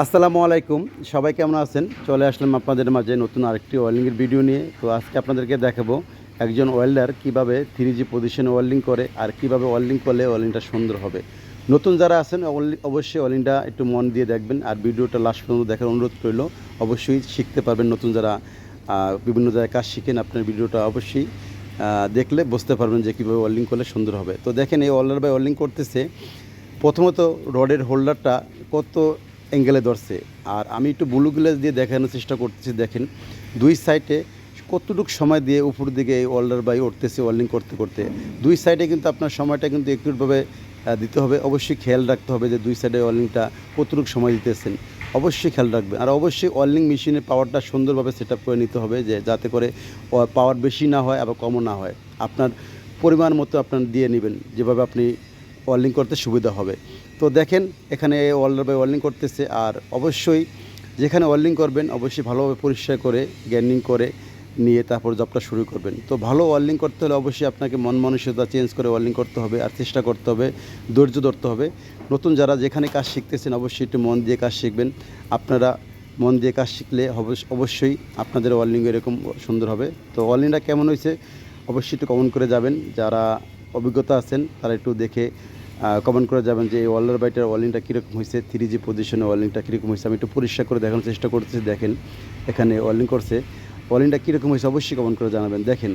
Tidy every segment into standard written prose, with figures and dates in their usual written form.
আসসালামু আলাইকুম। সবাই কেমন আছেন? চলে আসলাম আপনাদের মাঝে নতুন আরেকটি ওয়েল্ডিংয়ের ভিডিও নিয়ে। তো আজকে আপনাদেরকে দেখাবো একজন ওয়েল্ডার কিভাবে 3G পজিশনে ওয়েল্ডিং করে আর কিভাবে ওয়েল্ডিং করলে ওয়েল্ডিংটা সুন্দর হবে। নতুন যারা আছেন অবশ্যই ওয়েল্ডিংটা একটু মন দিয়ে দেখবেন আর ভিডিওটা লাস্ট পর্যন্ত দেখার অনুরোধ রইল। অবশ্যই শিখতে পারবেন। নতুন যারা বিভিন্ন জায়গায় কাজ শিখেন আপনার ভিডিওটা অবশ্যই দেখলে বুঝতে পারবেন যে কীভাবে ওয়েল্ডিং করলে সুন্দর হবে। তো দেখেন এই ওয়েল্ডার ভাই ওয়েল্ডিং করতেছে। প্রথমত রডের হোল্ডারটা কত অ্যাঙ্গেলে ধরছে আর আমি একটু ব্লু গ্লাস দিয়ে দেখানোর চেষ্টা করতেছি। দেখেন দুই সাইডে কতটুকু সময় দিয়ে উপর দিকে এই ওয়েল্ডার বাই উঠতেছে ওয়েল্ডিং করতে করতে। দুই সাইডে কিন্তু আপনার সময়টা কিন্তু একটুভাবে দিতে হবে। অবশ্যই খেয়াল রাখতে হবে যে দুই সাইডে ওয়েল্ডিংটা কতটুকু সময় দিতেছেন, অবশ্যই খেয়াল রাখবেন। আর অবশ্যই ওয়েল্ডিং মেশিনের পাওয়ারটা সুন্দরভাবে সেট আপ করে নিতে হবে যে যাতে করে পাওয়ার বেশি না হয় আবার কমও না হয়। আপনার পরিমাণ মতো আপনার দিয়ে নেবেন যেভাবে আপনি ওয়েল্ডিং করতে সুবিধা হবে। তো দেখেন এখানে ওয়েল্ডার বাই ওয়েল্ডিং করতেছে। আর অবশ্যই যেখানে ওয়েল্ডিং করবেন অবশ্যই ভালোভাবে পরিষ্কার করে গ্যান্ডিং করে নিয়ে তারপর জবটা শুরু করবেন। তো ভালো ওয়েল্ডিং করতে হলে অবশ্যই আপনাকে মন মানসিকতা চেঞ্জ করে ওয়েল্ডিং করতে হবে আর চেষ্টা করতে হবে, ধৈর্য ধরতে হবে। নতুন যারা যেখানে কাজ শিখতেছেন অবশ্যই একটু মন দিয়ে কাজ শিখবেন। আপনারা মন দিয়ে কাজ শিখলে অবশ্যই আপনাদের ওয়েল্ডিং এরকম সুন্দর হবে। তো ওয়েল্ডিংটা কেমন হয়েছে অবশ্যই একটু কমেন্ট করে যাবেন। যারা অভিজ্ঞতা আছেন তারা একটু দেখে কমেন্ট করে যাবেন যে এই ওয়েল্ডার বাইটার ওয়েল্ডিংটা কীরকম হয়েছে, 3G পজিশনে ওয়েল্ডিংটা কীরকম হয়েছে। আমি একটু পরিষ্কার করে দেখানোর চেষ্টা করতেছি। দেখেন এখানে ওয়েল্ডিং করছে, ওয়েল্ডিংটা কীরকম হয়েছে অবশ্যই কমেন্ট করে জানাবেন। দেখেন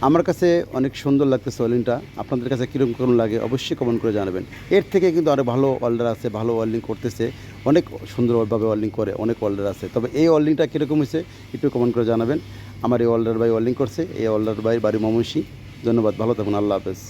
আমার কাছে অনেক সুন্দর লাগতেছে ওয়েল্ডিংটা। আপনাদের কাছে কীরকম কেমন লাগে অবশ্যই কমেন্ট করে জানাবেন। এর থেকে কিন্তু আরও ভালো ওয়েল্ডার আছে, ভালো ওয়েল্ডিং করতেছে, অনেক সুন্দরভাবে ওয়েল্ডিং করে অনেক ওয়েল্ডার আছে। তবে এই ওয়েল্ডিংটা কীরকম হয়েছে একটু কমেন্ট করে জানাবেন। আমার এই ওয়েল্ডার ভাই ওয়েল্ডিং করছে, এই ওয়েল্ডার ভাই বাড়ি ময়মনসিংহ। ধন্যবাদ, ভালো থাকুন, আল্লাহ হাফেজ।